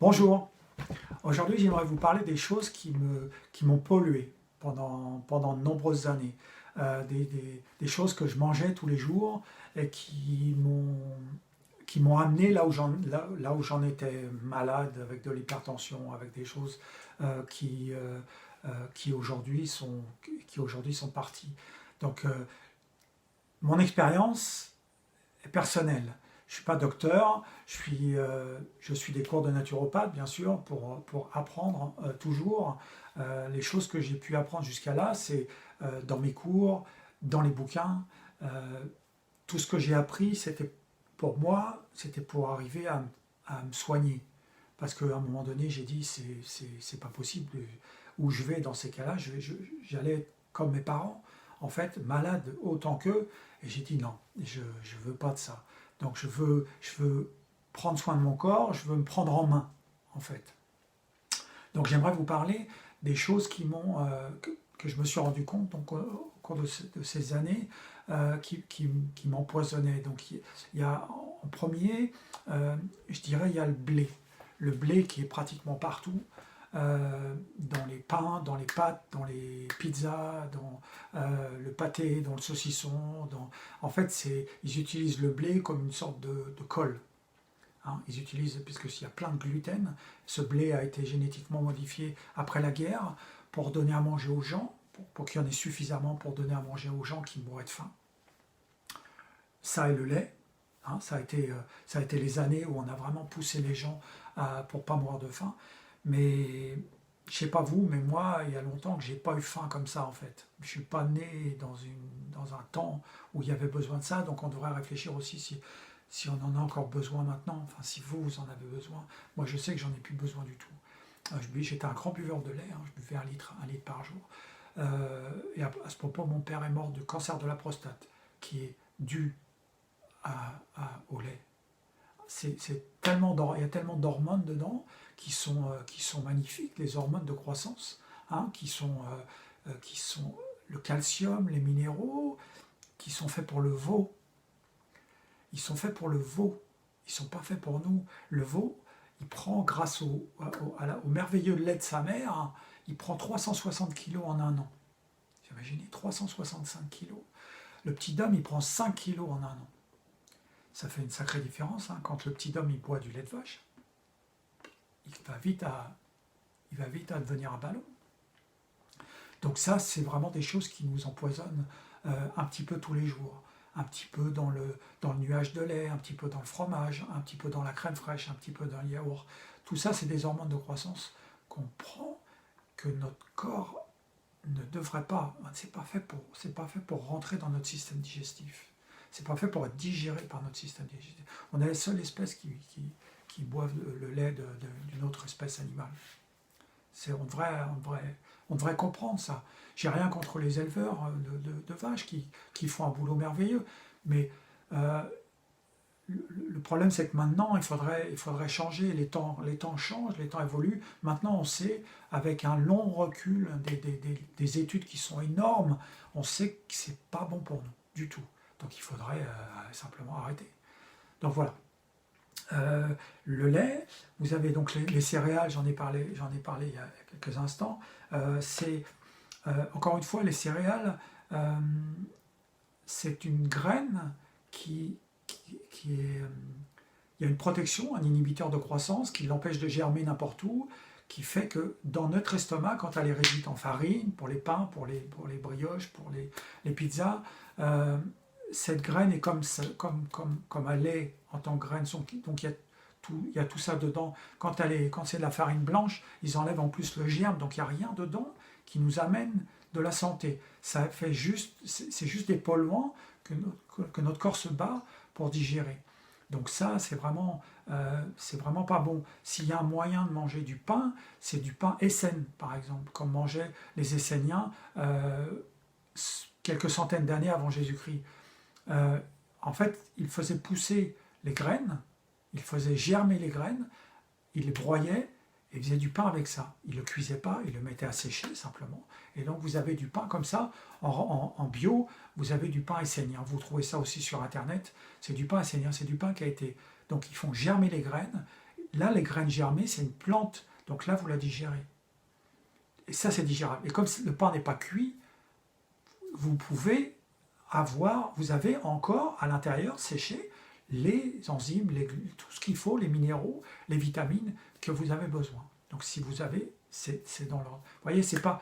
Bonjour, aujourd'hui j'aimerais vous parler des choses qui m'ont pollué pendant de nombreuses années. Des choses que je mangeais tous les jours et qui m'ont amené là où j'en étais malade, avec de l'hypertension, avec des choses euh, qui, euh, qui aujourd'hui sont parties. Donc mon expérience est personnelle. Je ne suis pas docteur, je suis des cours de naturopathe, bien sûr, pour apprendre toujours. Les choses que j'ai pu apprendre jusqu'à là, c'est dans mes cours, dans les bouquins. Euh, tout ce que j'ai appris, c'était pour moi, c'était pour arriver à me soigner. Parce qu'à un moment donné, j'ai dit, c'est pas possible. Où je vais dans ces cas-là, j'allais être comme mes parents, en fait, malade autant qu'eux. Et j'ai dit non, je ne veux pas de ça. Donc je veux prendre soin de mon corps, je veux me prendre en main, en fait. Donc j'aimerais vous parler des choses que je me suis rendu compte donc, au cours de ces années qui m'empoisonnaient. Donc il y a en premier, je dirais, il y a le blé. Le blé qui est pratiquement partout, dans les pains, dans les pâtes, dans les pizzas, dans le pâté, dans le saucisson. En fait, ils utilisent le blé comme une sorte de colle. Hein. Ils utilisent, puisqu'il y a plein de gluten, ce blé a été génétiquement modifié après la guerre pour donner à manger aux gens, pour qu'il y en ait suffisamment pour donner à manger aux gens qui mouraient de faim. Ça et le lait. Hein, ça a été les années où on a vraiment poussé les gens pour ne pas mourir de faim. Mais je sais pas vous, mais moi, il y a longtemps que j'ai pas eu faim comme ça en fait. Je suis pas né dans un temps où il y avait besoin de ça, donc on devrait réfléchir aussi si on en a encore besoin maintenant, enfin si vous en avez besoin. Moi je sais que j'en ai plus besoin du tout. J'étais un grand buveur de lait, hein, je buvais un litre par jour. Et à ce propos, mon père est mort de cancer de la prostate, qui est dû au lait. Il y a tellement d'hormones dedans qui sont magnifiques, les hormones de croissance, hein, qui sont le calcium, les minéraux, qui sont faits pour le veau. Ils sont faits pour le veau, ils ne sont pas faits pour nous. Le veau, il prend, grâce au merveilleux lait de sa mère, hein, il prend 360 kilos en un an. Vous imaginez, 365 kilos. Le petit homme, il prend 5 kilos en un an. Ça fait une sacrée différence, hein. Quand le petit homme il boit du lait de vache, il va vite à devenir un ballon. Donc ça, c'est vraiment des choses qui nous empoisonnent un petit peu tous les jours. Un petit peu dans le nuage de lait, un petit peu dans le fromage, un petit peu dans la crème fraîche, un petit peu dans le yaourt. Tout ça, c'est des hormones de croissance qu'on prend, que notre corps ne devrait pas. C'est pas fait pour rentrer dans notre système digestif. C'est pas fait pour être digéré par notre système digestif. On est la seule espèce qui boivent le lait d'une autre espèce animale. On devrait comprendre ça. J'ai rien contre les éleveurs de vaches qui font un boulot merveilleux, mais le problème c'est que maintenant il faudrait changer. Les temps changent, les temps évoluent. Maintenant on sait, avec un long recul des études qui sont énormes, on sait que c'est pas bon pour nous du tout. Donc il faudrait simplement arrêter. Donc voilà. Le lait, vous avez donc les céréales, j'en ai parlé il y a quelques instants. Encore une fois, les céréales, c'est une graine qui est... il y a une protection, un inhibiteur de croissance qui l'empêche de germer n'importe où, qui fait que dans notre estomac, quand elle est réduite en farine, pour les pains, pour les brioches, pour les pizzas, cette graine est comme elle est en tant que graine. Donc il y a tout ça dedans. Quand c'est de la farine blanche, ils enlèvent en plus le germe, donc il n'y a rien dedans qui nous amène de la santé. C'est juste des polluants que notre corps se bat pour digérer. Donc ça, c'est vraiment pas bon. S'il y a un moyen de manger du pain, c'est du pain Essen, par exemple, comme mangeaient les Esséniens quelques centaines d'années avant Jésus-Christ. En fait, ils faisaient pousser les graines, ils faisaient germer les graines, ils les broyaient et ils faisaient du pain avec ça. Ils ne le cuisaient pas, ils le mettaient à sécher simplement. Et donc vous avez du pain comme ça, en bio, vous avez du pain essénien. Vous trouvez ça aussi sur internet, c'est du pain essénien, c'est du pain qui a été... Donc ils font germer les graines, là, les graines germées, c'est une plante, donc là, vous la digérez. Et ça, c'est digérable. Et comme le pain n'est pas cuit, vous avez encore à l'intérieur séché les enzymes, tout ce qu'il faut, les minéraux, les vitamines que vous avez besoin. Donc si vous avez, c'est dans l'ordre. Vous voyez, c'est pas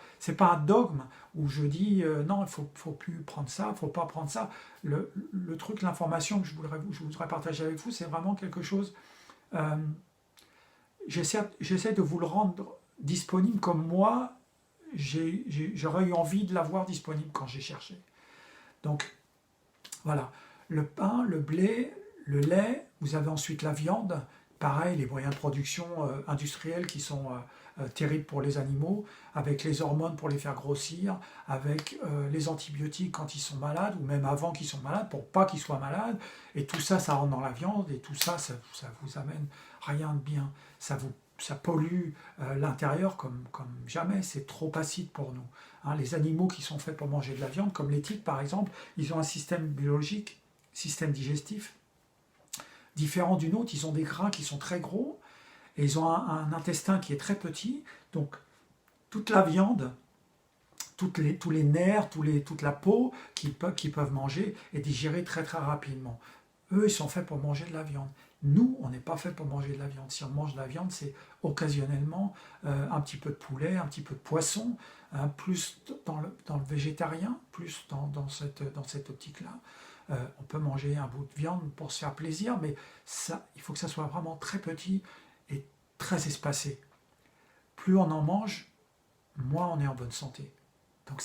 un dogme où je dis non, il faut plus prendre ça, il ne faut pas prendre ça. Le truc, l'information que je voudrais partager avec vous, c'est vraiment quelque chose. J'essaie de vous le rendre disponible comme moi, j'aurais eu envie de l'avoir disponible quand j'ai cherché. Donc voilà, le pain, le blé, le lait, vous avez ensuite la viande, pareil, les moyens de production industriels qui sont terribles pour les animaux, avec les hormones pour les faire grossir, avec les antibiotiques quand ils sont malades, ou même avant qu'ils soient malades, pour pas qu'ils soient malades, et tout ça, ça rentre dans la viande, et tout ça, ça vous amène rien de bien, ça pollue l'intérieur comme jamais, c'est trop acide pour nous. Hein, les animaux qui sont faits pour manger de la viande, comme les tigres par exemple, ils ont un système biologique, système digestif, différent du nôtre. Ils ont des grains qui sont très gros, et ils ont un intestin qui est très petit, donc toute la viande, tous les nerfs, toute la peau qu'ils peuvent manger est digérée très très rapidement. Eux, ils sont faits pour manger de la viande. Nous, on n'est pas fait pour manger de la viande. Si on mange de la viande, c'est occasionnellement un petit peu de poulet, un petit peu de poisson, plus dans le végétarien, plus dans cette optique-là. On peut manger un bout de viande pour se faire plaisir, mais ça, il faut que ça soit vraiment très petit et très espacé. Plus on en mange, moins on est en bonne santé. Donc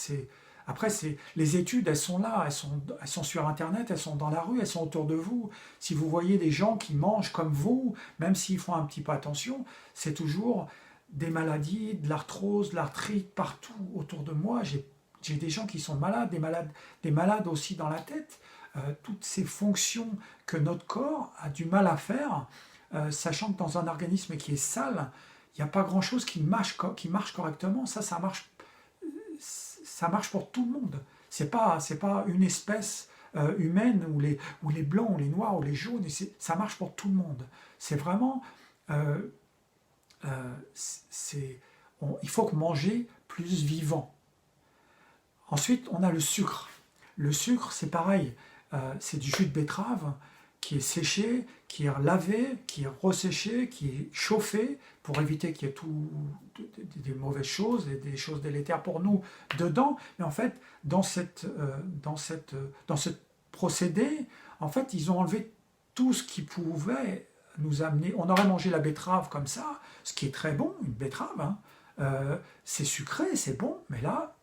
après, les études, elles sont là, elles sont sur Internet, elles sont dans la rue, elles sont autour de vous. Si vous voyez des gens qui mangent comme vous, même s'ils font un petit peu attention, c'est toujours des maladies, de l'arthrose, de l'arthrite partout autour de moi. J'ai des gens qui sont malades, des malades aussi dans la tête. Toutes ces fonctions que notre corps a du mal à faire, sachant que dans un organisme qui est sale, il n'y a pas grand-chose qui marche correctement. Ça marche pour tout le monde. C'est pas une espèce humaine où les blancs, ou les noirs, ou les jaunes, ça marche pour tout le monde. C'est vraiment... il faut manger plus vivant. Ensuite, on a le sucre. Le sucre, c'est pareil. C'est du jus de betterave qui est séché, qui est lavé, qui est resséché, qui est chauffé pour éviter qu'il y ait des mauvaises choses et des choses délétères pour nous dedans. Mais en fait, dans ce procédé, en fait, ils ont enlevé tout ce qui pouvait nous amener. On aurait mangé la betterave comme ça, ce qui est très bon, une betterave. Hein. C'est sucré, c'est bon, mais là,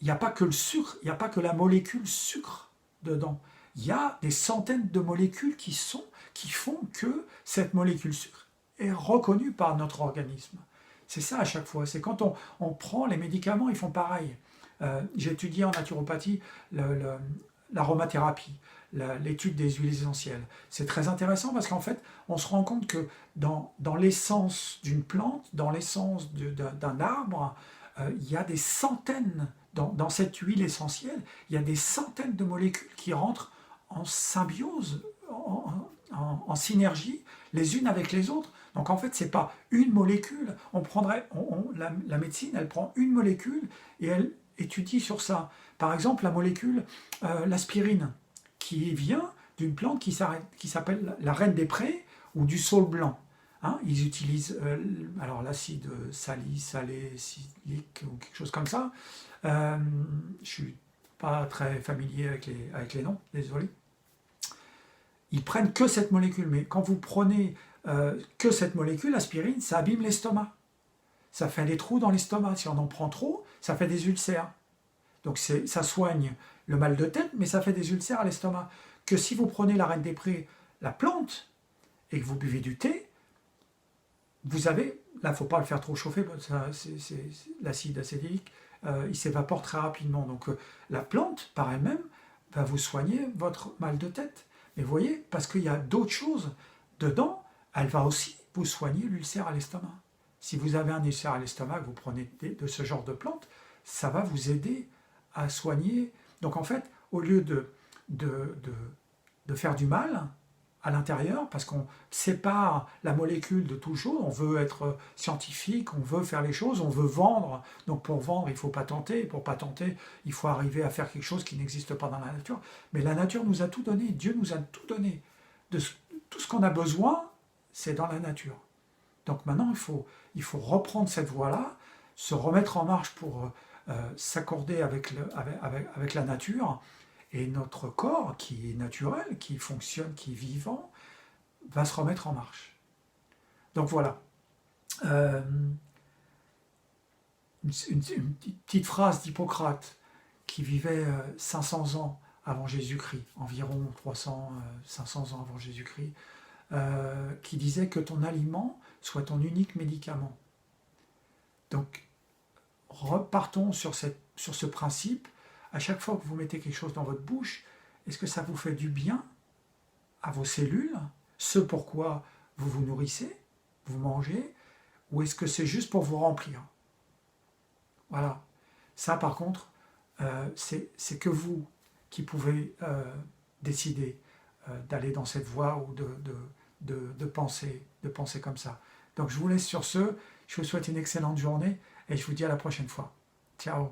il n'y a pas que le sucre, il n'y a pas que la molécule sucre dedans. Il y a des centaines de molécules qui font que cette molécule sucre est reconnue par notre organisme. C'est ça à chaque fois. C'est quand on prend les médicaments, ils font pareil. J'ai étudié en naturopathie l'aromathérapie, l'étude des huiles essentielles. C'est très intéressant parce qu'en fait, on se rend compte que dans l'essence d'une plante, dans l'essence d'un arbre, il y a des centaines, dans cette huile essentielle, il y a des centaines de molécules qui rentrent en symbiose, en synergie, les unes avec les autres. Donc en fait, ce n'est pas une molécule. La médecine, elle prend une molécule et elle étudie sur ça. Par exemple, la molécule, l'aspirine, qui vient d'une plante qui s'appelle la reine des prés ou du saule blanc. Hein, ils utilisent alors l'acide salicylique ou quelque chose comme ça. Je ne suis pas très familier avec les noms, désolé. Ils prennent que cette molécule, mais quand vous prenez que cette molécule, l'aspirine, ça abîme l'estomac. Ça fait des trous dans l'estomac. Si on en prend trop, ça fait des ulcères. Donc ça soigne le mal de tête, mais ça fait des ulcères à l'estomac. Que si vous prenez la reine des prés, la plante, et que vous buvez du thé, vous avez, là il ne faut pas le faire trop chauffer, c'est l'acide acétique, il s'évapore très rapidement. Donc la plante, par elle-même, va vous soigner votre mal de tête. Mais vous voyez, parce qu'il y a d'autres choses dedans, elle va aussi vous soigner l'ulcère à l'estomac. Si vous avez un ulcère à l'estomac, vous prenez de ce genre de plante, ça va vous aider à soigner. Donc en fait, au lieu de faire du mal, à l'intérieur, parce qu'on sépare la molécule de tout chose, on veut être scientifique, on veut faire les choses, on veut vendre, donc pour vendre il faut patenter, pour patenter il faut arriver à faire quelque chose qui n'existe pas dans la nature, mais la nature nous a tout donné, Dieu nous a tout donné, tout ce qu'on a besoin, c'est dans la nature. Donc maintenant il faut reprendre cette voie-là, se remettre en marche pour s'accorder avec la nature, et notre corps, qui est naturel, qui fonctionne, qui est vivant, va se remettre en marche. Donc voilà. Une petite phrase d'Hippocrate, qui vivait 500 ans avant Jésus-Christ, environ 300, 500 ans avant Jésus-Christ, qui disait que ton aliment soit ton unique médicament. Donc, repartons sur ce principe. À chaque fois que vous mettez quelque chose dans votre bouche, est-ce que ça vous fait du bien à vos cellules, ce pourquoi vous vous nourrissez, vous mangez, ou est-ce que c'est juste pour vous remplir? Voilà. Ça, par contre, c'est que vous qui pouvez décider d'aller dans cette voie ou de penser comme ça. Donc, je vous laisse sur ce. Je vous souhaite une excellente journée et je vous dis à la prochaine fois. Ciao.